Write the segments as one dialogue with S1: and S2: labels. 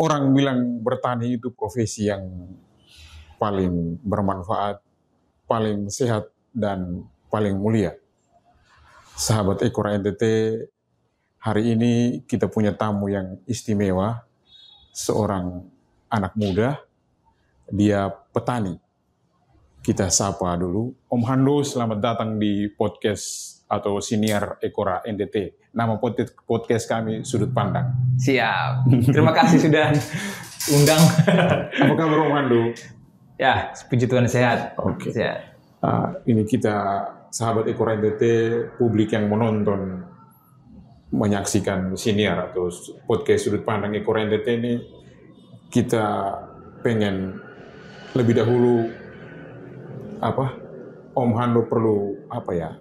S1: Orang bilang bertani itu profesi yang paling bermanfaat, paling sehat, dan paling mulia. Sahabat Ekora NTT, hari ini kita punya tamu yang istimewa, seorang anak muda, dia petani. Kita sapa dulu. Om Hando, selamat datang di podcast atau siniar Ekora NTT. Nama podcast kami Sudut Pandang.
S2: Siap. Terima kasih sudah undang.
S1: Apa kabar Om Hando?
S2: Ya, puji Tuhan sehat.
S1: Oke.
S2: Sehat.
S1: Ini kita sahabat Ekora NTT, publik yang menonton, menyaksikan siniar atau podcast Sudut Pandang Ekora NTT ini, kita pengen lebih dahulu Om Hando perlu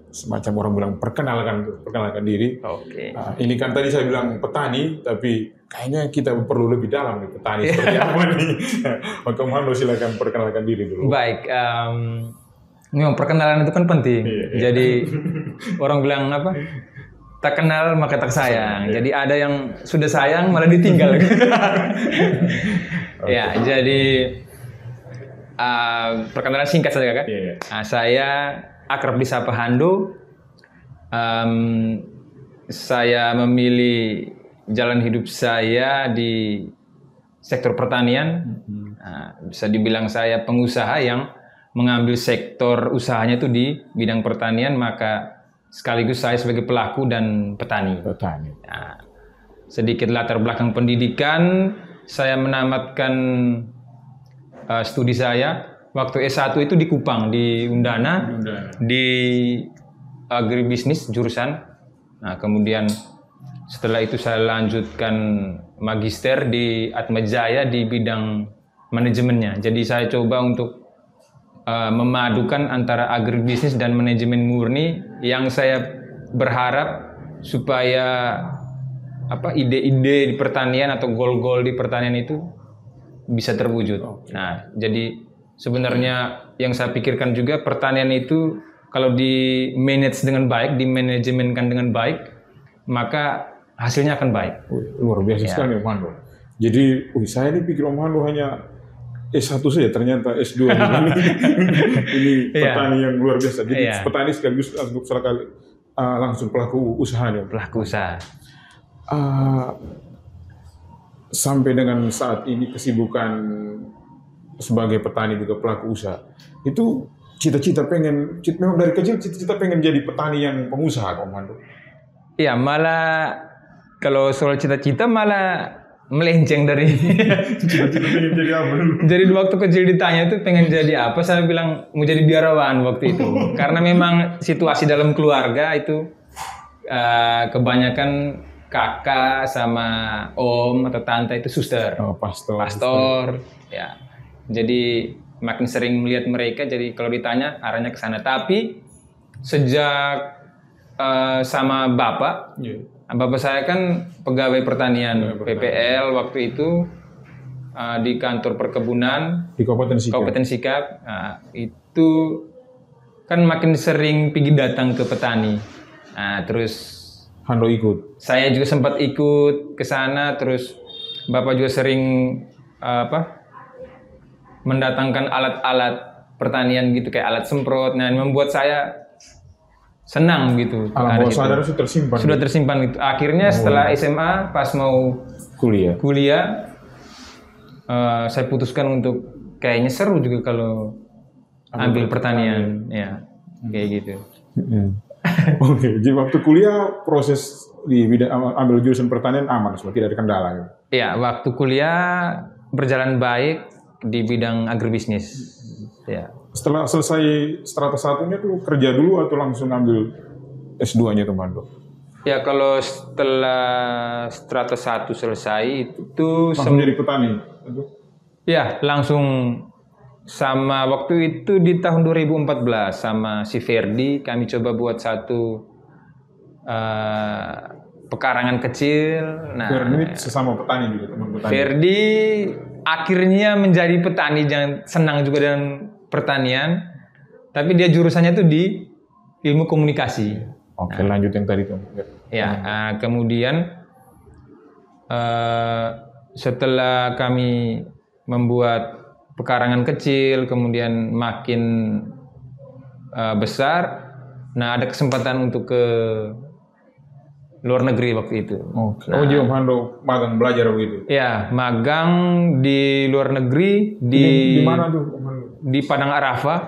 S1: semacam orang bilang perkenalkan diri.
S2: Oke.
S1: Ini kan tadi saya bilang petani, tapi kayaknya kita perlu lebih dalam nih petani seperti apa nih. Maka Om Hando silakan perkenalkan diri dulu.
S2: Baik, memang perkenalan itu kan penting.
S1: Iya.
S2: Jadi orang bilang apa? Tak kenal maka tak sayang.
S1: Iya.
S2: Jadi ada yang sudah sayang malah ditinggal. Ya, jadi perkenalan singkat saja kan.
S1: Iya.
S2: Saya akrab disapa Hando. Saya memilih jalan hidup saya di sektor pertanian. Bisa dibilang saya pengusaha yang mengambil sektor usahanya itu di bidang pertanian, maka sekaligus saya sebagai pelaku dan petani. Sedikit latar belakang pendidikan, saya menamatkan studi saya waktu S1 itu di Kupang, di Undana. Di agribisnis jurusan. Nah, kemudian setelah itu saya lanjutkan magister di Atmajaya di bidang manajemennya. Jadi saya coba untuk memadukan antara agribisnis dan manajemen murni, yang saya berharap supaya ide-ide di pertanian atau goal-goal di pertanian itu bisa terwujud. Nah, jadi sebenarnya yang saya pikirkan juga pertanian itu kalau di manage dengan baik, di manajemenkan dengan baik, maka hasilnya akan baik.
S1: Luar biasa sekali Om Hando. Jadi, saya ini pikir Om Hando hanya S1 saja, ternyata S2 ini petani yang luar biasa. Jadi petani sekaligus langsung pelaku usahanya.
S2: Pelaku usaha.
S1: Sampai dengan saat ini kesibukan sebagai petani juga pelaku usaha, itu memang dari kecil cita-cita pengen jadi petani yang pengusaha Om Hando?
S2: Iya, malah kalau soal cita-cita malah melenceng dari
S1: cita-cita pengen jadi apa dulu?
S2: Jadi waktu kecil ditanya itu pengen jadi apa, saya bilang mau jadi biarawan waktu itu. Karena memang situasi dalam keluarga itu kebanyakan kakak sama om atau tante itu suster. Pastor. Ya. Jadi makin sering melihat mereka, jadi kalau ditanya arahnya ke sana. Tapi sejak sama bapak, bapak saya kan pegawai pertanian PPL waktu itu di kantor perkebunan
S1: di Kabupaten
S2: Sikap. Nah, itu kan makin sering pergi datang ke petani. Nah, terus
S1: Hando ikut.
S2: Saya juga sempat ikut ke sana, terus bapak juga sering mendatangkan alat-alat pertanian gitu, kayak alat semprot. Nah, membuat saya senang gitu.
S1: Alam bawah sadar sudah
S2: tersimpan gitu. Akhirnya setelah SMA pas mau kuliah saya putuskan untuk kayaknya seru juga kalau ambil pertanian. Ya, kayak gitu.
S1: Oke, jadi waktu kuliah proses di bidang ambil jurusan pertanian aman, tidak ada kendala gitu.
S2: Ya, waktu kuliah berjalan baik di bidang agribisnis. Ya.
S1: Setelah selesai strata satunya tuh kerja dulu atau langsung ambil S2-nya tuh Mando?
S2: Ya, kalau setelah strata 1 selesai itu
S1: langsung jadi petani.
S2: Ya, langsung. Sama waktu itu di tahun 2014 sama si Ferdi kami coba buat satu pekarangan kecil. Nah,
S1: Ferdi sesama petani juga, teman petani.
S2: Ferdi akhirnya menjadi petani yang senang juga dengan pertanian, tapi dia jurusannya tuh di ilmu komunikasi.
S1: Oke, lanjut yang tadi tuh.
S2: Ya, kemudian setelah kami membuat pekarangan kecil, kemudian makin besar, nah ada kesempatan untuk ke luar negeri waktu itu.
S1: Oke. Oh, jadi Om Hando magang belajar begitu?
S2: Ya, magang di luar negeri
S1: Di mana tuh Om Hando?
S2: Di Padang Arafah,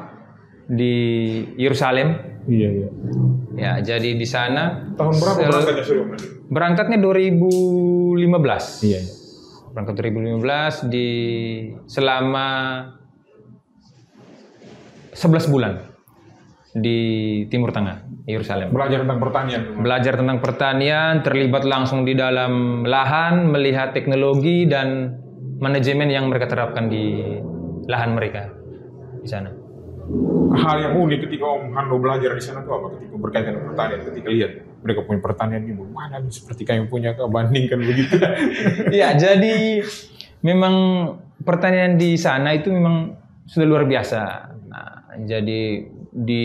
S2: di Yerusalem.
S1: Iya, iya.
S2: Ya, jadi di sana.
S1: Tahun berapa berangkatnya Om Hando?
S2: Berangkatnya 2015.
S1: Iya, iya.
S2: Berangkat 2015 selama 11 bulan di Timur Tengah, Yerusalem.
S1: Belajar tentang pertanian.
S2: Belajar tentang pertanian, terlibat langsung di dalam lahan, melihat teknologi dan manajemen yang mereka terapkan di lahan mereka di sana.
S1: Hal yang unik ketika Om Hando belajar di sana itu apa? Ketika berkaitan dengan pertanian, ketika lihat mereka punya pertanian ini mana nih seperti kami punya, bandingkan begitu.
S2: Ya, jadi memang pertanian di sana itu memang sudah luar biasa. Nah, jadi di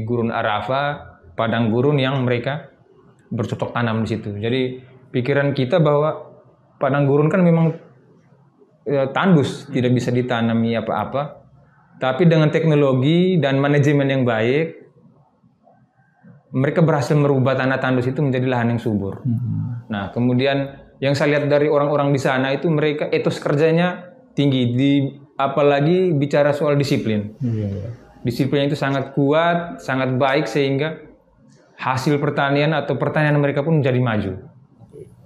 S2: gurun Arafah, padang gurun yang mereka bercocok tanam di situ. Jadi pikiran kita bahwa padang gurun kan memang tandus, tidak bisa ditanami apa-apa. Tapi dengan teknologi dan manajemen yang baik, mereka berhasil merubah tanah tandus itu menjadi lahan yang subur. Nah, kemudian yang saya lihat dari orang-orang di sana itu mereka etos kerjanya tinggi, apalagi bicara soal disiplin. Disiplinnya itu sangat kuat, sangat baik sehingga hasil pertanian atau pertanian mereka pun menjadi maju.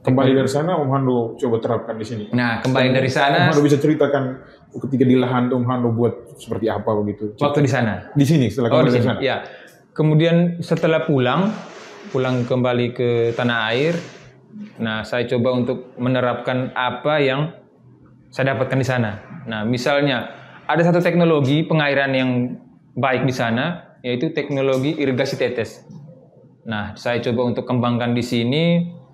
S1: Kembali dari sana Om Hando coba terapkan di sini.
S2: Nah, kembali dari sana.
S1: Om Hando bisa ceritakan ketika di lahan Om Hando buat seperti apa begitu?
S2: Waktu di sana.
S1: Di sini setelah kembali dari sana.
S2: Ya. Kemudian setelah pulang kembali ke tanah air. Nah, saya coba untuk menerapkan apa yang saya dapatkan di sana. Nah, misalnya ada satu teknologi pengairan yang baik di sana, yaitu teknologi irigasi tetes. Nah, saya coba untuk kembangkan di sini.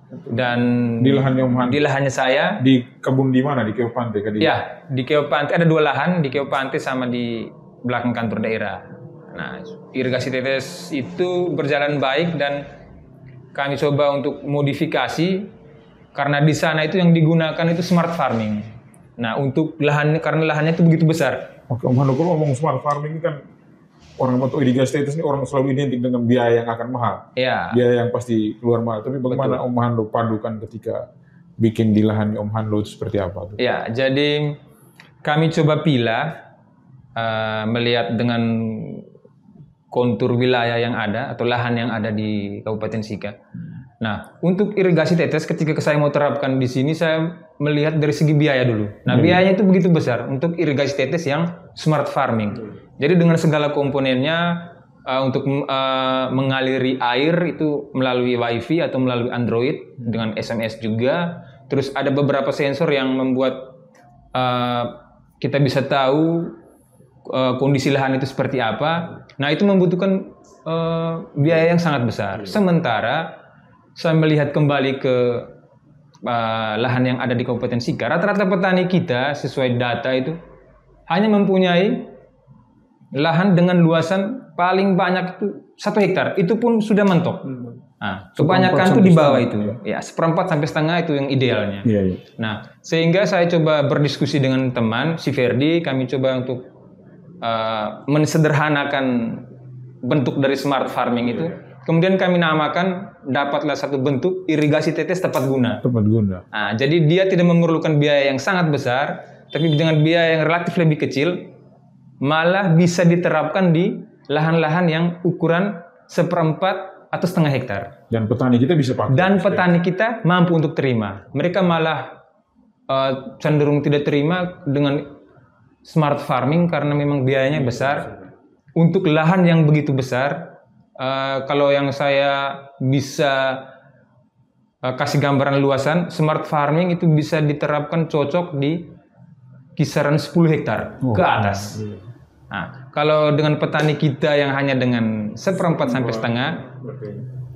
S2: Dan
S1: di lahannya Om Hando?
S2: Di lahannya saya.
S1: Di kebun di mana? Di Keopante?
S2: Ya, di Keopante ada 2 lahan, di Keopante sama di belakang kantor daerah. Nah, irigasi tetes itu berjalan baik dan kami coba untuk modifikasi karena di sana itu yang digunakan itu smart farming. Nah, untuk lahan karena lahannya itu begitu besar.
S1: Oke, Om Hando, kalau ngomong smart farming kan orang bentuk irigasi tetes ini orang selalu identik dengan biaya yang akan mahal.
S2: Ya.
S1: Biaya yang pasti keluar mahal. Tapi bagaimana Om Hando padukan ketika bikin di lahan Om Hando itu seperti apa tuh?
S2: Ya, jadi kami coba pilah melihat dengan kontur wilayah yang ada atau lahan yang ada di Kabupaten Sika. Nah, untuk irigasi tetes ketika saya mau terapkan di sini saya melihat dari segi biaya dulu. Nah, biayanya itu begitu besar untuk irigasi tetes yang smart farming. Jadi dengan segala komponennya untuk mengaliri air itu melalui WiFi atau melalui Android dengan SMS juga. Terus ada beberapa sensor yang membuat kita bisa tahu kondisi lahan itu seperti apa. Nah, itu membutuhkan biaya yang sangat besar. Sementara saya melihat kembali ke lahan yang ada di Kabupaten Sika, rata-rata petani kita sesuai data itu hanya mempunyai lahan dengan luasan paling banyak itu 1 hektar, itu pun sudah mentok. Nah, kebanyakan itu di bawah itu, ya 1/4 sampai setengah itu yang idealnya. Nah, sehingga saya coba berdiskusi dengan teman si Ferdi, kami coba untuk mensederhanakan bentuk dari smart farming itu. Kemudian kami namakan dapatlah satu bentuk irigasi tetes tepat guna.
S1: Tepat guna.
S2: Nah, jadi dia tidak memerlukan biaya yang sangat besar, tapi dengan biaya yang relatif lebih kecil. Malah bisa diterapkan di lahan-lahan yang ukuran 1/4 atau setengah hektar.
S1: Dan petani kita bisa pakai.
S2: Dan petani kita mampu untuk terima. Mereka malah cenderung tidak terima dengan smart farming karena memang biayanya besar. Untuk lahan yang begitu besar, kalau yang saya bisa kasih gambaran luasan, smart farming itu bisa diterapkan cocok di kisaran 10 hektar ke atas. Nah, kalau dengan petani kita yang hanya dengan 1/4 sampai setengah,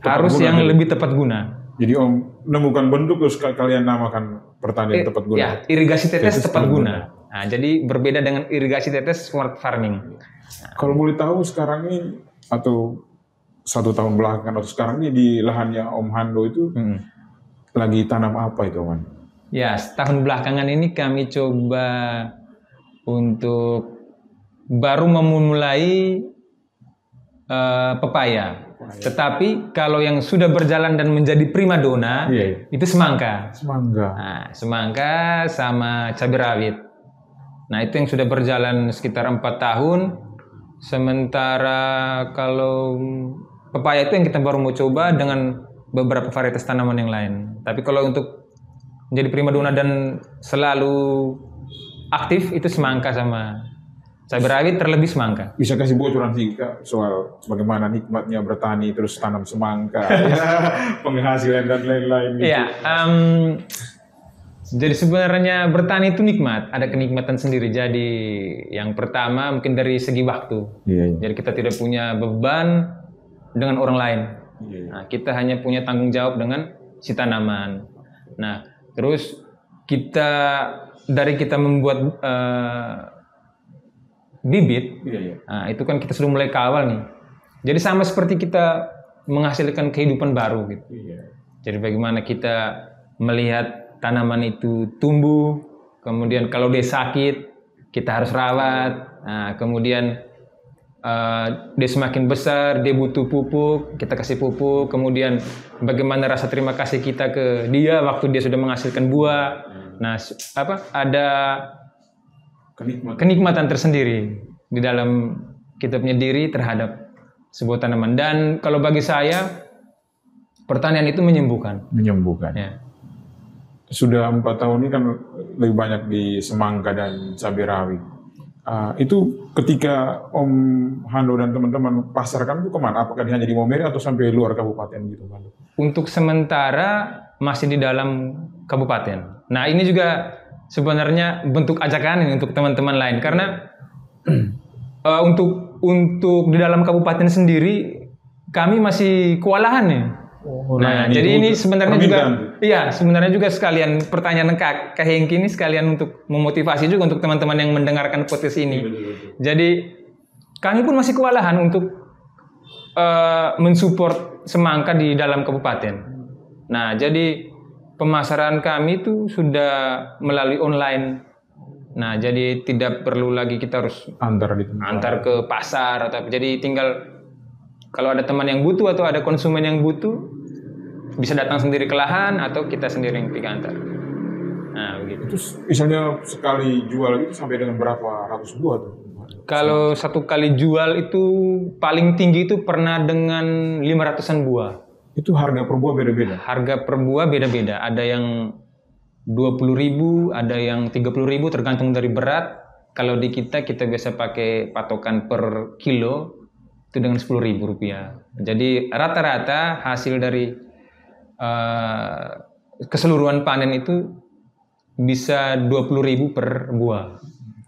S2: harus yang lebih tepat guna.
S1: Jadi Om nemukan bentuk terus kalian namakan pertanian tepat guna.
S2: Ya, irigasi tetes tepat guna. Nah, jadi berbeda dengan irigasi tetes smart farming.
S1: Kalau boleh tahu sekarang ini atau 1 tahun belakangan atau sekarang ini di lahannya Om Hando itu lagi tanam apa itu Om?
S2: Ya, setahun belakangan ini kami coba untuk baru memulai pepaya. Tetapi kalau yang sudah berjalan dan menjadi primadona itu semangka. Nah, semangka sama cabai rawit. Nah, itu yang sudah berjalan sekitar 4 tahun. Sementara kalau pepaya itu yang kita baru mau coba dengan beberapa varietas tanaman yang lain. Tapi kalau untuk menjadi primadona dan selalu aktif itu semangka sama cabai rawit, terlebih semangka.
S1: Bisa kasih bocoran singkat soal bagaimana nikmatnya bertani terus tanam semangka, penghasilan dan lain-lain.
S2: Iya, jadi sebenarnya bertani itu nikmat, ada kenikmatan sendiri. Jadi yang pertama mungkin dari segi waktu. Jadi kita tidak punya beban dengan orang lain. Nah, kita hanya punya tanggung jawab dengan si tanaman. Nah, terus kita membuat bibit, nah, itu kan kita sudah mulai kawal nih. Jadi sama seperti kita menghasilkan kehidupan baru gitu. Jadi bagaimana kita melihat tanaman itu tumbuh, kemudian kalau dia sakit kita harus rawat. Nah, kemudian dia semakin besar, dia butuh pupuk, kita kasih pupuk. Kemudian bagaimana rasa terima kasih kita ke dia waktu dia sudah menghasilkan buah. Nah, ada kenikmatan tersendiri di dalam kita punya diri terhadap sebuah tanaman. Dan kalau bagi saya pertanian itu menyembuhkan. Ya.
S1: Sudah 4 tahun ini kan lebih banyak di semangka dan cabai rawit. Itu ketika Om Hando dan teman-teman pasarkan itu kemana? Apakah hanya di Maumere atau sampai luar kabupaten gitu, Hando? Untuk
S2: sementara masih di dalam kabupaten. Nah, ini juga sebenarnya bentuk ajakan ini untuk teman-teman lain, karena untuk di dalam kabupaten sendiri kami masih kewalahan nih. Nah, jadi ini sebenarnya juga sekalian pertanyaan Kak Hengki ini sekalian untuk memotivasi juga untuk teman-teman yang mendengarkan podcast ini. Jadi kami pun masih kewalahan untuk mensupport semangka di dalam kabupaten. Nah, jadi pemasaran kami itu sudah melalui online. Nah, jadi tidak perlu lagi kita harus antar ke pasar atau jadi tinggal kalau ada teman yang butuh atau ada konsumen yang butuh bisa datang sendiri ke lahan atau kita sendiri yang pergi antar. Nah, begitu.
S1: Terus misalnya sekali jual itu sampai dengan berapa ratus buah tuh?
S2: Kalau satu kali jual itu paling tinggi itu pernah dengan 500-an buah.
S1: Itu harga per buah beda-beda?
S2: Harga per buah beda-beda. Ada yang 20.000, ada yang 30.000 tergantung dari berat. Kalau di kita biasa pakai patokan per kilo itu dengan Rp10.000. Jadi rata-rata hasil dari keseluruhan panen itu bisa 20.000 per buah.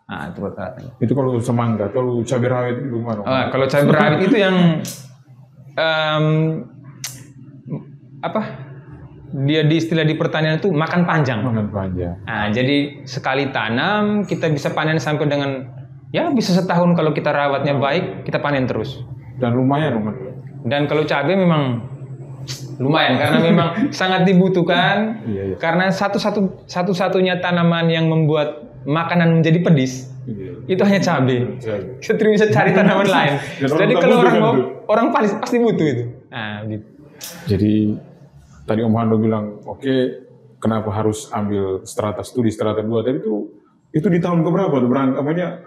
S2: Nah, itu rata-rata.
S1: Itu kalau semangka, kalau cabai rawit itu gimana?
S2: Kalau cabai rawit itu yang dia di istilah di pertanian itu makan panjang. Nah, jadi sekali tanam kita bisa panen sampai dengan bisa setahun kalau kita rawatnya baik, kita panen terus.
S1: Dan lumayan.
S2: Dan kalau cabai memang lumayan karena memang sangat dibutuhkan. Karena satu-satunya tanaman yang membuat makanan menjadi pedis itu hanya cabai. Kita tidak bisa cari tanaman lain. Jadi kalau orang pasti butuh itu. Nah, gitu.
S1: Jadi tadi Om Hando bilang, oke, kenapa harus ambil strata studi, strata 2? Tapi itu di tahun keberapa tuh?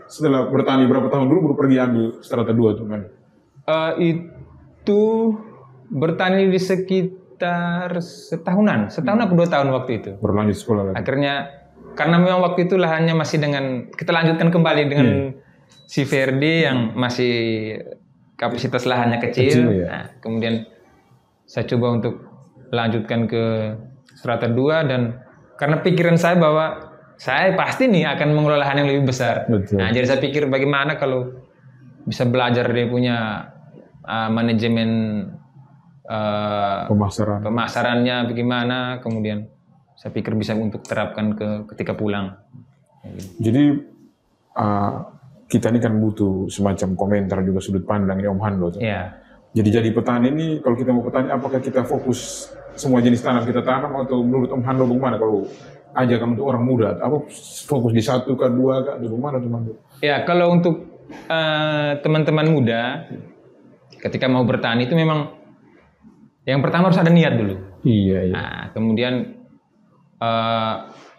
S1: Setelah bertani berapa tahun dulu baru pergi ambil strata 2 tuh kan?
S2: Itu bertani di sekitar setahun atau 2 tahun waktu itu.
S1: Berlanjut sekolah lagi.
S2: Akhirnya, karena memang waktu itu lahannya masih kita lanjutkan kembali dengan si Ferdi yang masih kapasitas lahannya kecil. Nah, kemudian saya coba untuk lanjutkan ke strata 2 dan karena pikiran saya bahwa saya pasti nih akan mengelola lahan yang lebih besar.
S1: Betul.
S2: Nah, jadi saya pikir bagaimana kalau bisa belajar dia punya manajemen pemasarannya bagaimana, kemudian saya pikir bisa untuk terapkan ketika pulang.
S1: Jadi kita ini kan butuh semacam komentar juga sudut pandang Om Hando. Jadi petani ini kalau kita mau petani, apakah kita fokus semua jenis tanam kita tanam atau menurut Om Hando bagaimana kalau ajakan untuk orang muda? Apa fokus di satu kah, dua kah, atau bagaimana teman?
S2: Ya, kalau untuk teman-teman muda ketika mau bertani itu memang yang pertama harus ada niat dulu.
S1: Iya, iya.
S2: Nah, kemudian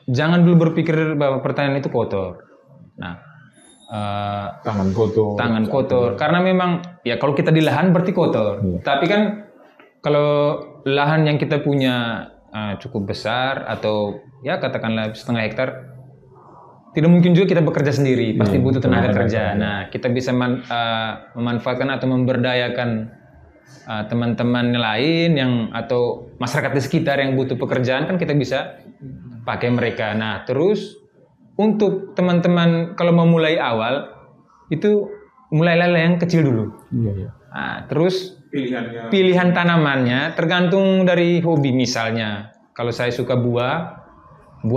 S2: jangan dulu berpikir bahwa pertanian itu kotor. Nah,
S1: Tangan kotor.
S2: tangan kotor. Karena memang ya kalau kita di lahan berarti kotor.
S1: Iya.
S2: Tapi kan kalau lahan yang kita punya cukup besar atau ya katakanlah 1,5 hektar, tidak mungkin juga kita bekerja sendiri. Pasti butuh tenaga kerja. Nah, kita bisa memanfaatkan atau memberdayakan teman-teman lain yang atau masyarakat di sekitar yang butuh pekerjaan, kan kita bisa pakai mereka. Nah, terus untuk teman-teman kalau mau mulai awal itu mulailah yang kecil dulu.
S1: Iya, iya.
S2: Nah, terus
S1: Pilihannya.
S2: pilihan tanamannya tergantung dari hobi. Misalnya kalau saya suka buah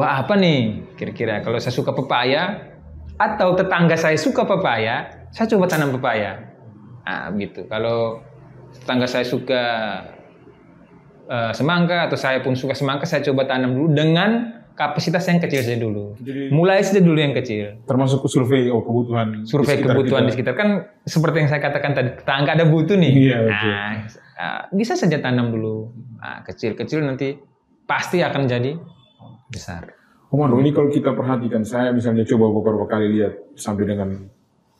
S2: apa nih kira-kira? Kalau saya suka pepaya atau tetangga saya suka pepaya, saya coba tanam pepaya. Nah, gitu. Kalau tetangga saya suka semangka atau saya pun suka semangka, saya coba tanam dulu dengan kapasitas yang kecil saja dulu.
S1: Jadi,
S2: Mulai saja dulu yang kecil.
S1: termasuk survei kebutuhan.
S2: Survei kebutuhan di sekitar, kan seperti yang saya katakan tadi, tetangga ada butuh nih.
S1: Iya, betul.
S2: Bisa saja tanam dulu. Kecil-kecil nanti pasti akan jadi besar.
S1: Om Hando, ini kalau kita perhatikan, saya misalnya coba beberapa kali lihat sampai dengan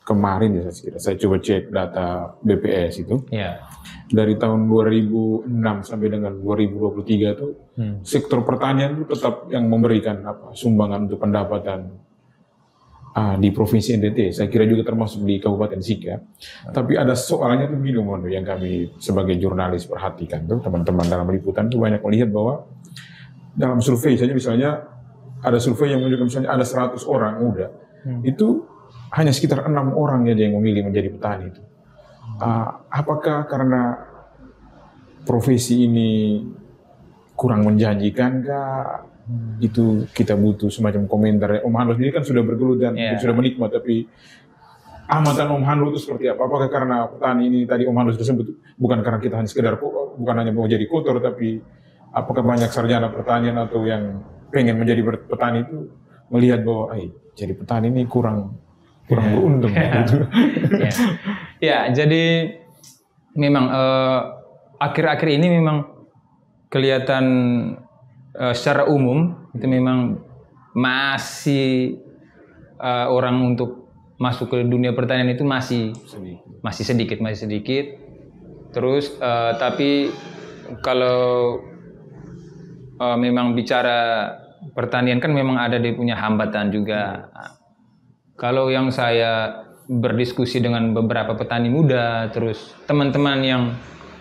S1: kemarin ya saya coba cek data BPS itu.
S2: Ya.
S1: Dari tahun 2006 sampai dengan 2023 itu sektor pertanian itu tetap yang memberikan sumbangan untuk pendapatan di Provinsi NTT. Saya kira juga termasuk di Kabupaten Sika. Tapi ada soalnya tuh gini, Om Hando, yang kami sebagai jurnalis perhatikan tuh, teman-teman dalam liputan tuh banyak melihat bahwa dalam survei saja misalnya ada survei yang menunjukkan misalnya ada 100 orang muda, itu hanya sekitar 6 orang aja yang memilih menjadi petani itu. Apakah karena profesi ini kurang menjanjikan kah? Itu kita butuh semacam komentar. Om Hando sendiri kan sudah bergelut dan sudah menikmat, tapi amatan Om Hando itu seperti apa? Apakah karena petani ini tadi Om Hando sudah sebut, bukan karena kita hanya sekedar bukan hanya mau jadi kotor, tapi apakah banyak sarjana pertanian atau yang pengen menjadi petani itu melihat bahwa jadi petani ini kurang beruntung gitu.
S2: Ya, jadi memang akhir-akhir ini memang kelihatan secara umum itu memang masih orang untuk masuk ke dunia pertanian itu masih sedikit. Terus tapi kalau memang bicara pertanian kan memang ada dia punya hambatan juga. Kalau yang saya berdiskusi dengan beberapa petani muda, terus teman-teman yang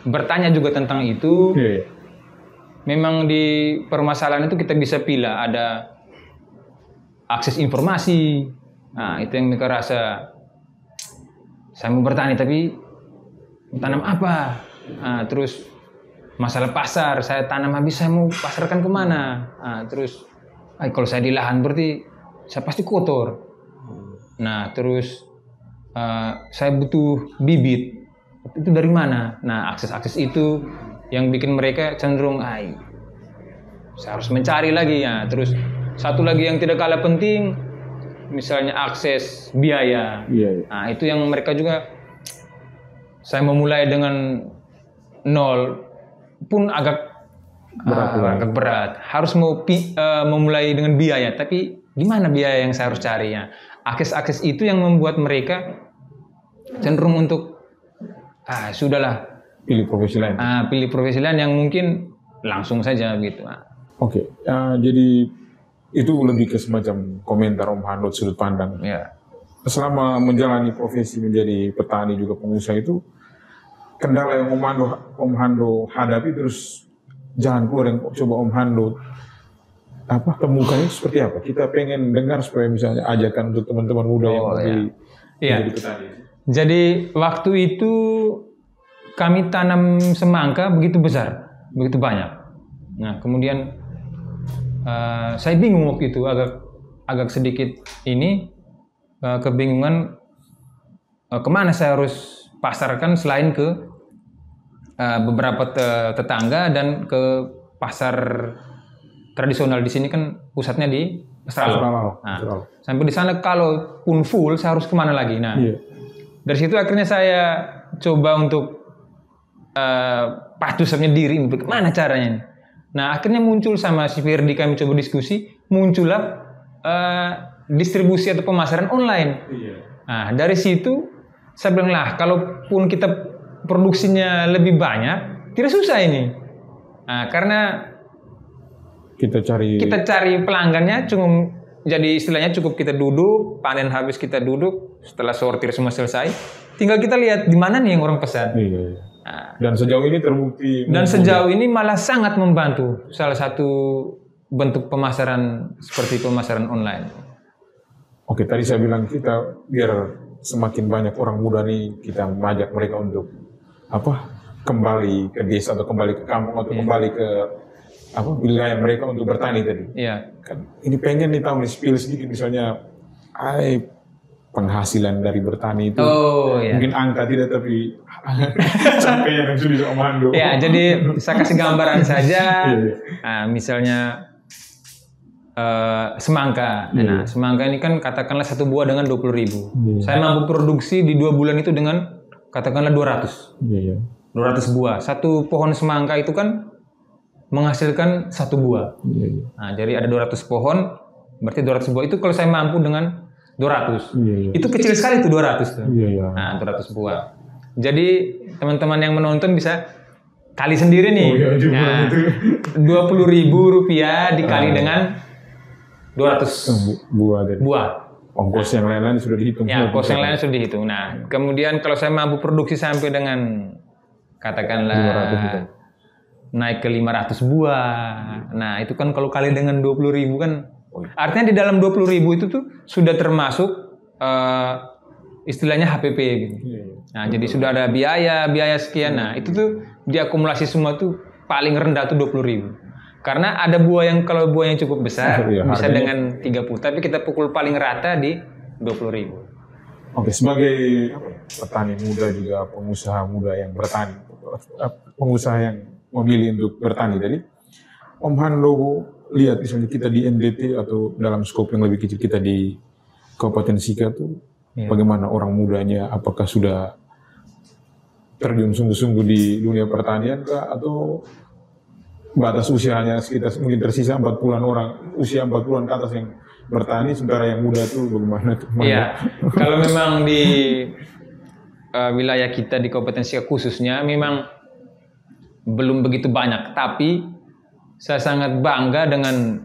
S2: bertanya juga tentang itu, memang di permasalahan itu kita bisa pilih, ada akses informasi. Nah, itu yang mereka rasa, saya mau bertani tapi tanam apa? Nah, terus masalah pasar, saya tanam habis saya mau pasarkan kemana? Nah, terus kalau saya di lahan berarti saya pasti kotor. Nah, terus saya butuh bibit, itu dari mana? Nah, akses itu yang bikin mereka cenderung, saya harus mencari lagi ya. Terus satu lagi yang tidak kalah penting, misalnya akses biaya. Nah, itu yang mereka juga, saya memulai dengan nol pun agak berat. Harus memulai dengan biaya, tapi di mana biaya yang saya harus cari ya? Akses itu yang membuat mereka cenderung untuk sudahlah
S1: pilih profesi lain.
S2: Pilih profesi lain yang mungkin langsung saja gitu.
S1: Oke. Jadi itu lebih ke semacam komentar Om Hando sudut pandang.
S2: Ya.
S1: Selama menjalani profesi menjadi petani juga pengusaha itu, kendala yang Om Hando hadapi, terus jalan keluar yang coba Om Hando temukan itu seperti apa? Kita pengen dengar supaya misalnya ajakan untuk teman-teman muda yang menjadi petani.
S2: Jadi waktu itu kami tanam semangka begitu besar, begitu banyak. Nah, kemudian saya bingung waktu itu, agak sedikit kebingungan kemana saya harus pasarkan selain ke beberapa tetangga dan ke pasar tradisional di sini kan pusatnya di Australia. Nah,
S1: Australia.
S2: sampai di sana kalaupun full saya harus kemana lagi? Nah, dari situ akhirnya saya coba untuk pacu sebenarnya diri, bagaimana caranya? Nah, akhirnya muncul sama si Ferdi, kami coba diskusi, muncullah distribusi atau pemasaran online. Nah, dari situ saya bilang lah, kalaupun kita produksinya lebih banyak, tidak susah ini. Nah, karena kita cari pelanggannya, cuma jadi istilahnya cukup kita duduk, panen habis kita duduk, setelah sortir semua selesai, tinggal kita lihat di mana nih yang orang pesan.
S1: Nah, dan sejauh ini terbukti.
S2: Dan sejauh ini malah sangat membantu. Salah satu bentuk pemasaran seperti pemasaran online.
S1: Oke, tadi saya bilang kita biar semakin banyak orang muda nih, kita mengajak mereka untuk kembali ke desa atau kembali ke kampung atau kembali ke wilayah mereka untuk bertani tadi. Kan ini pengen nih tahu nih spill sedikit misalnya penghasilan dari bertani itu. Mungkin angka tidak, tapi sampai yang sudah Om Hando.
S2: Ya, jadi saya kasih gambaran saja. Nah, misalnya semangka. Nah, semangka ini kan katakanlah satu buah dengan 20.000. Saya mampu produksi di 2 bulan itu dengan katakanlah 200. 200 buah. Satu pohon semangka itu kan menghasilkan 1 buah. Nah, jadi ada 200 pohon, berarti 200 buah itu kalau saya mampu dengan 200. Itu kecil sekali tuh 200 tuh. Nah, 200 buah. Jadi teman-teman yang menonton bisa kali sendiri nih. Nah, Rp20.000 dikali dengan 200 buah.
S1: Ongkos yang lain-lain sudah dihitung.
S2: Ya, ongkos yang lain sudah dihitung. Nah, kemudian kalau saya mampu produksi sampai dengan katakanlah 200 naik ke 500 buah. Nah, itu kan kalau kali dengan 20.000 kan, artinya di dalam 20.000 itu tuh sudah termasuk istilahnya HPP gitu. Nah, jadi sudah ada biaya sekian. Nah, itu tuh diakumulasi semua tuh paling rendah tuh 20.000. Karena ada buah yang kalau buahnya cukup besar bisa dengan 30, tapi kita pukul paling rata di 20.000.
S1: Oke, sebagai petani muda juga pengusaha muda yang bertani, pengusaha yang memilih untuk bertani tadi, Om Hando lihat misalnya kita di NDT atau dalam skop yang lebih kecil kita di Kabupaten Sika tuh bagaimana orang mudanya, apakah sudah terjun sungguh-sungguh di dunia pertanian kah, atau batas usianya sekitar mungkin tersisa 40-an orang, usia 40-an ke atas yang bertani, sementara yang muda tuh bagaimana?
S2: Iya, kalau memang di wilayah kita di Kabupaten Sika khususnya memang belum begitu banyak, tapi saya sangat bangga dengan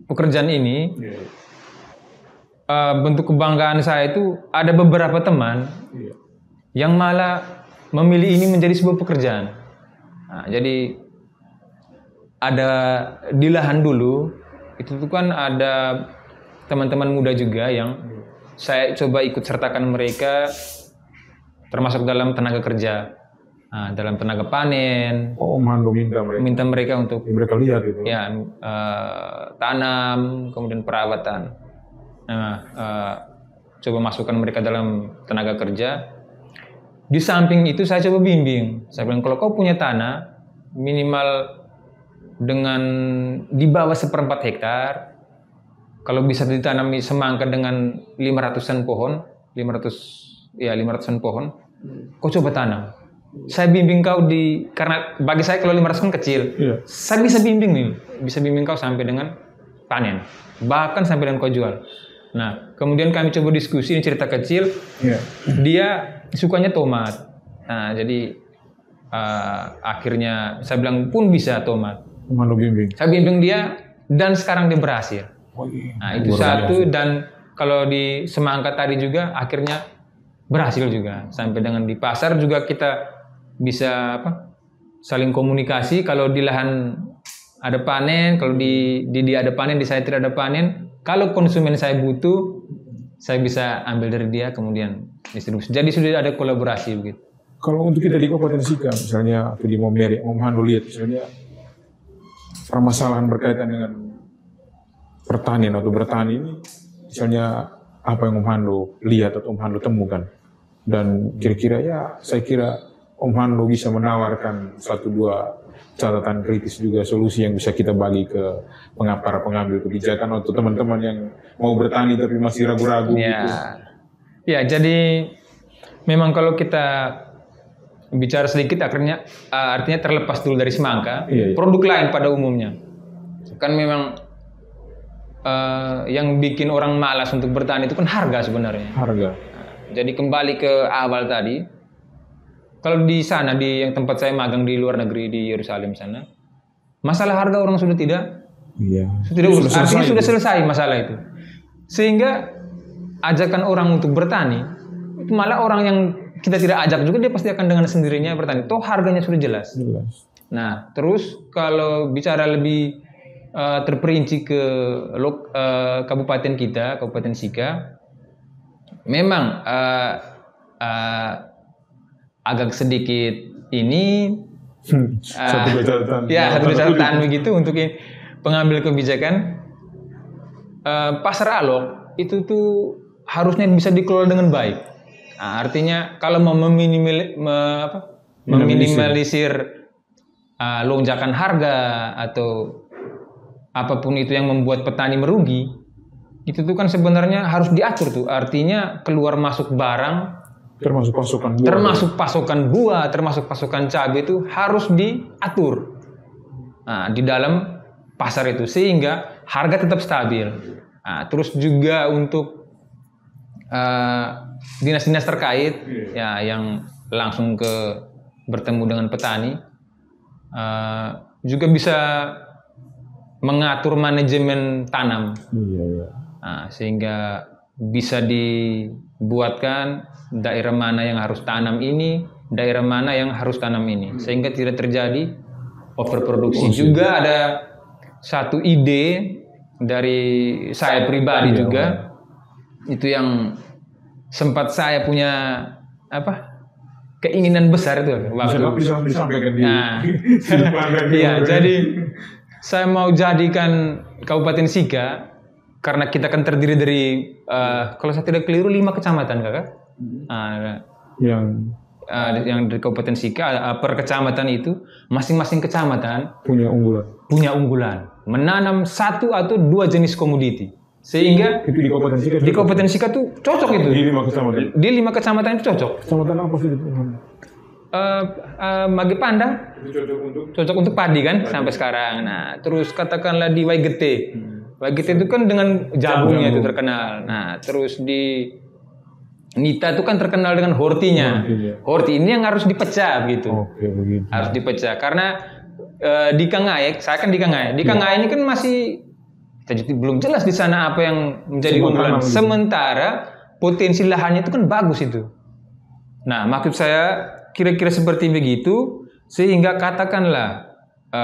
S2: pekerjaan ini. Bentuk kebanggaan saya itu ada beberapa teman yang malah memilih ini menjadi sebuah pekerjaan. Nah, jadi ada di lahan dulu itu tuh kan ada teman-teman muda juga yang saya coba ikut sertakan mereka termasuk dalam tenaga kerja. Nah, dalam tenaga panen.
S1: Om Hando minta
S2: mereka untuk
S1: mereka lihat gitu.
S2: Ya, tanam, kemudian perawatan. Nah, coba masukkan mereka dalam tenaga kerja. Di samping itu saya coba bimbing. Saya bilang kalau kau punya tanah minimal dengan di bawah 1/4 hektar, kalau bisa ditanami semangka dengan 500-an pohon, 500-an pohon, kau coba tanam. Saya bimbing kau karena bagi saya kalau 500 kan kecil, saya bisa bimbing nih, bisa bimbing kau sampai dengan panen, bahkan sampai dengan kau jual. Nah, kemudian kami coba diskusi, ini cerita kecil, dia sukanya tomat. Nah, jadi akhirnya saya bilang pun bisa tomat. Saya bimbing dia dan sekarang dia berhasil. Nah, itu satu, dan kalau di semangka tadi juga akhirnya berhasil juga. Sampai dengan di pasar juga kita bisa saling komunikasi. Kalau di lahan ada panen, kalau di dia ada panen, di saya tidak ada panen. Kalau konsumen saya butuh, saya bisa ambil dari dia kemudian distribusi. Jadi sudah ada kolaborasi begitu.
S1: Kalau untuk kita di Kabupaten Sika misalnya atau di Momeri, Om Hando lihat misalnya permasalahan berkaitan dengan pertanian atau bertani ini, misalnya apa yang Om Hando lihat atau Om Hando temukan, dan kira-kira saya kira Om Hando bisa menawarkan satu dua catatan kritis juga solusi yang bisa kita bagi ke para pengambil kebijakan atau teman-teman yang mau bertani tapi masih ragu-ragu
S2: Ya,
S1: gitu.
S2: ya jadi memang kalau kita bicara sedikit artinya terlepas dulu dari semangka,
S1: Iya.
S2: produk lain pada umumnya kan memang yang bikin orang malas untuk bertani itu kan harga sebenarnya.
S1: Harga.
S2: Jadi kembali ke awal tadi, kalau di sana di yang tempat saya magang di luar negeri di Yerusalem sana, masalah harga orang sudah tidak
S1: Iya.
S2: artinya sudah selesai masalah itu. Sehingga ajakan orang untuk bertani, itu malah orang yang kita tidak ajak juga dia pasti akan dengan sendirinya bertani. Toh harganya sudah jelas. Nah, terus kalau bicara lebih terperinci ke kabupaten kita, Kabupaten Sika, memang agak sedikit ini
S1: satu catatan.
S2: ya satu catatan begitu untuk pengambil kebijakan. Pasar Alok itu tuh harusnya bisa dikelola dengan baik. Nah, artinya kalau mau meminimalisir lonjakan harga atau apapun itu yang membuat petani merugi, itu tuh kan sebenarnya harus diatur tuh. Artinya keluar masuk barang,
S1: termasuk pasokan buah,
S2: termasuk pasokan cabai itu harus diatur. Nah, di dalam pasar itu sehingga harga tetap stabil. Nah, terus juga untuk dinas-dinas terkait ya yang langsung bertemu dengan petani juga bisa mengatur manajemen tanam. Nah, sehingga bisa dibuatkan daerah mana yang harus tanam ini, daerah mana yang harus tanam ini, sehingga tidak terjadi overproduksi. Juga ada satu ide dari saya pribadi juga, itu yang sempat saya punya keinginan besar itu waktu.
S1: Bisa disampaikan di
S2: iya, jadi saya mau jadikan Kabupaten Sika, karena kita kan terdiri dari kalau saya tidak keliru 5 kecamatan, Kakak. Yang dari Kabupaten Sika, per kecamatan itu masing-masing kecamatan punya unggulan menanam 1 atau 2 jenis komoditi, sehingga
S1: itu
S2: di Kabupaten Sika tuh cocok itu di 5 kecamatan itu cocok.
S1: Kecamatan apa sih itu?
S2: Mage Pandang cocok untuk padi kan sampai sekarang. Nah, terus katakanlah di Waigete itu kan dengan jagungnya itu terkenal. Nah, terus di Nita itu kan terkenal dengan hortinya. Horti ini yang harus dipecah gitu.
S1: Begitu.
S2: Harus dipecah karena di Kangayek, saya kan di Kangayek. Di Kangayek ini kan masih belum jelas di sana apa yang menjadi unggulan. Sementara potensi lahannya itu kan bagus itu. Nah, maksud saya kira-kira seperti begitu, sehingga katakanlah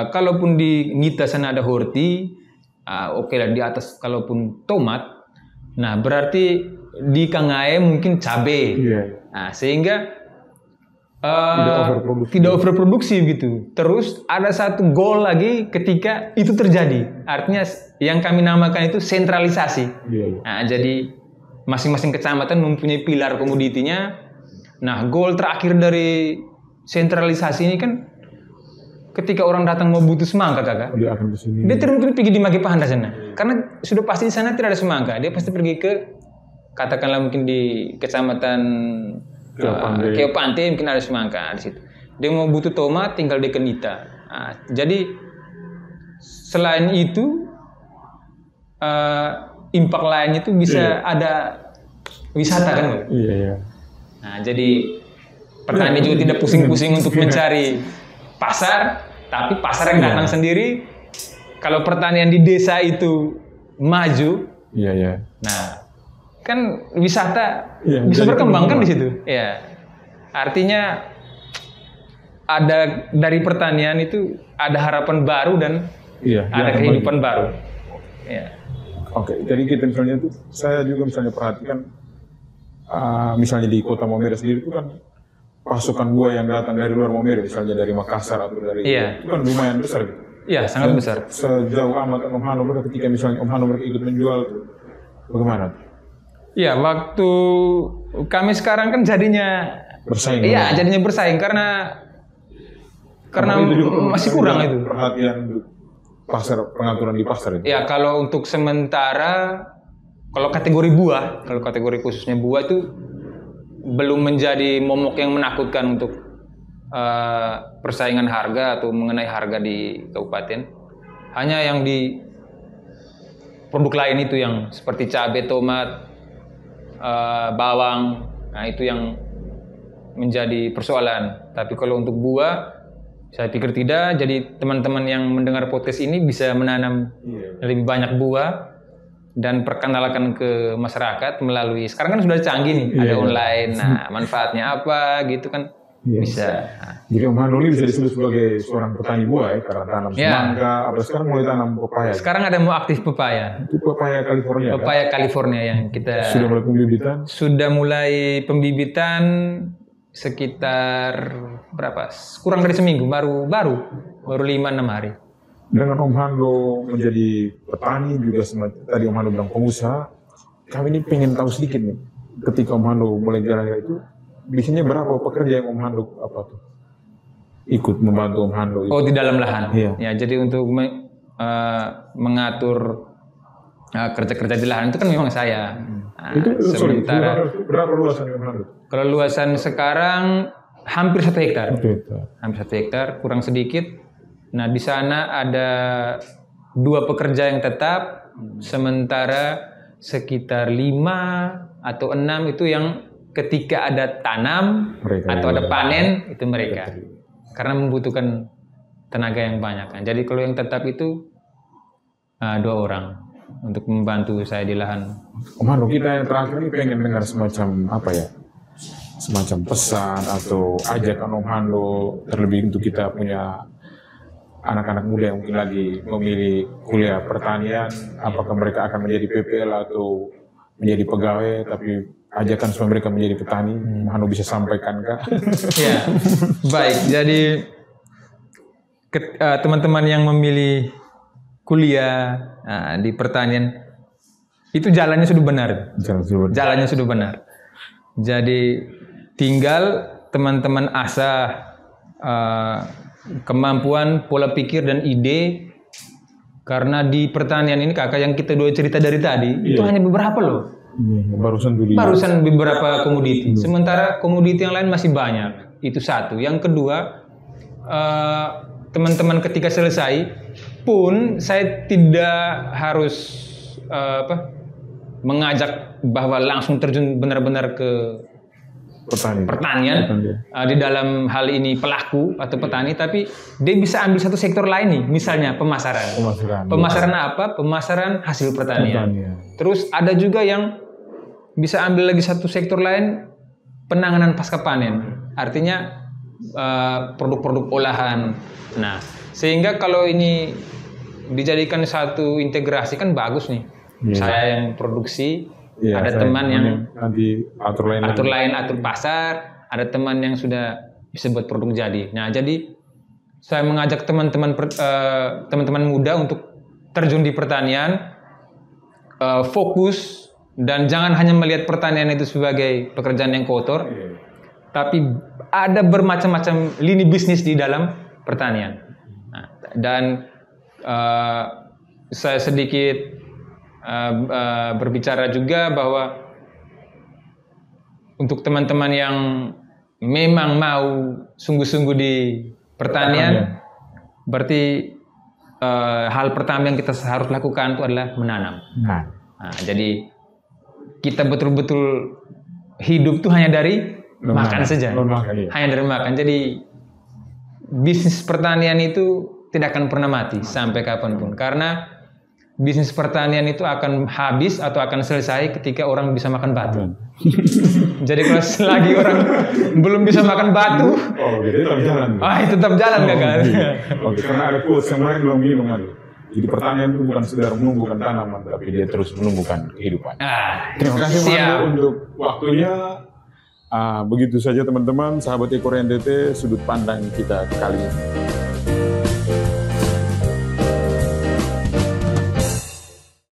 S2: kalaupun di Nita sana ada horti, oke lah di atas kalaupun tomat, nah berarti di Kangae mungkin cabai. Nah, sehingga tidak overproduksi gitu. Terus ada satu goal lagi ketika itu terjadi. Artinya yang kami namakan itu sentralisasi. Nah, jadi masing-masing kecamatan mempunyai pilar komoditinya. Nah, goal terakhir dari sentralisasi ini kan ketika orang datang mau butuh semangka, Kakak, dia terus pergi di Mage Pandang sana. Karena sudah pasti di sana tidak ada semangka. Dia pasti pergi ke, katakanlah mungkin di kecamatan Keopante mungkin ada semangka di situ. Dia mau butuh tomat tinggal di Kenita. Nah, jadi selain itu impact lainnya itu bisa ada wisata kan? Nah, jadi petani juga tidak pusing-pusing untuk mencari pasar, tapi pasar yang datang sendiri. Kalau pertanian di desa itu maju, nah kan wisata bisa berkembang kan di situ. Ya, artinya ada dari pertanian itu ada harapan baru dan ada kehidupan baru.
S1: Oke, jadi kita misalnya itu saya juga misalnya perhatikan. Misalnya di kota Maumere sendiri itu kan pasukan buah yang datang dari luar Maumere, misalnya dari Makassar atau dari itu kan lumayan besar gitu.
S2: Iya, sangat besar.
S1: Sejauh amat Om Hano ketika misalnya Om Hano ikut menjual, bagaimana?
S2: Iya, waktu kami sekarang kan jadinya
S1: bersaing.
S2: Iya, jadinya bersaing karena
S1: itu juga
S2: masih kurang itu.
S1: Perhatian pasar, pengaturan di pasar itu.
S2: Ya, kalau untuk sementara, kalau kategori buah, kalau kategori khususnya buah itu belum menjadi momok yang menakutkan untuk persaingan harga atau mengenai harga di kabupaten. Hanya yang di produk lain itu yang seperti cabai, tomat, bawang, nah itu yang menjadi persoalan. Tapi kalau untuk buah, saya pikir tidak. Jadi teman-teman yang mendengar podcast ini bisa menanam lebih banyak buah dan perkenalkan ke masyarakat melalui, sekarang kan sudah canggih nih, ada online. Nah, manfaatnya apa gitu kan bisa.
S1: Jadi Om Hando ini bisa disebut sebagai seorang petani buah ya, karena tanam semangka, apa sekarang mulai tanam pepaya.
S2: Sekarang ada mau aktif pepaya.
S1: Itu pepaya California.
S2: Pepaya California yang kita
S1: sudah mulai pembibitan.
S2: Sudah mulai pembibitan sekitar berapa? Kurang dari seminggu, baru 5-6 hari.
S1: Dengan Om Hando menjadi petani juga tadi Om Hando bilang pengusaha, kami ini pengen tahu sedikit nih. Ketika Om Hando mulai jalan itu, biasanya berapa pekerja yang Om Hando ikut membantu Om Hando?
S2: Oh, di dalam lahan.
S1: Iya.
S2: Ya, jadi untuk mengatur kerja-kerja di lahan itu kan memang saya. Nah,
S1: itu
S2: sementara
S1: berapa luasan Om Hando?
S2: Kalau luasan sekarang hampir 1 hektar. Hampir 1 hektar, kurang sedikit. Nah, di sana ada 2 pekerja yang tetap, sementara sekitar 5 atau 6 itu yang ketika ada tanam atau ada panen itu mereka. Karena membutuhkan tenaga yang banyak. Nah, jadi kalau yang tetap itu 2 orang untuk membantu saya di lahan.
S1: Om Hando, kita yang terakhir ini pengen dengar semacam apa ya? Semacam pesan atau ajakan Om Hando, terlebih untuk kita punya anak-anak muda yang mungkin lagi memilih kuliah pertanian, apakah mereka akan menjadi PPL atau menjadi pegawai, tapi ajakan supaya mereka menjadi petani, Om Hando bisa sampaikan kah?
S2: Ya, baik. Jadi teman-teman yang memilih kuliah di pertanian itu jalannya sudah benar. Jalannya sudah benar. Jadi tinggal teman-teman asah kemampuan, pola pikir dan ide, karena di pertanian ini kakak yang kita dua cerita dari tadi itu hanya beberapa loh. Barusan beberapa komoditi. Sementara komoditi yang lain masih banyak. Itu satu. Yang kedua, teman-teman ketika selesai pun saya tidak harus mengajak bahwa langsung terjun benar-benar ke pertanian di dalam hal ini pelaku atau petani, tapi dia bisa ambil satu sektor lain nih, misalnya pemasaran. Pemasaran apa? Pemasaran hasil pertanian. Terus ada juga yang bisa ambil lagi satu sektor lain, penanganan pasca panen. Artinya produk-produk olahan. Nah, sehingga kalau ini dijadikan satu integrasi kan bagus nih. Saya yang produksi, ada teman yang
S1: nanti atur
S2: pasar, ada teman yang sudah bisa buat produk jadi. Nah, jadi saya mengajak teman-teman muda untuk terjun di pertanian, fokus, dan jangan hanya melihat pertanian itu sebagai pekerjaan yang kotor, tapi ada bermacam-macam lini bisnis di dalam pertanian. Nah, dan saya sedikit berbicara juga bahwa untuk teman-teman yang memang mau sungguh-sungguh di pertanian, berarti hal pertama yang kita harus lakukan itu adalah menanam. Nah, jadi kita betul-betul hidup tuh hanya dari makan saja, hanya dari makan. Jadi bisnis pertanian itu tidak akan pernah mati sampai kapanpun, karena bisnis pertanian itu akan habis atau akan selesai ketika orang bisa makan batu. Jadi kalau selagi orang belum bisa makan batu,
S1: jadi tetap jalan.
S2: Tetap jalan kan?
S1: Karena ada quotes yang lain belum minum. Jadi pertanian itu bukan sekedar menumbuhkan tanaman, tapi dia terus menumbuhkan kehidupan. Terima kasih Mando untuk waktunya. Begitu saja teman-teman, sahabat Ekor NTT, sudut pandang kita kali ini.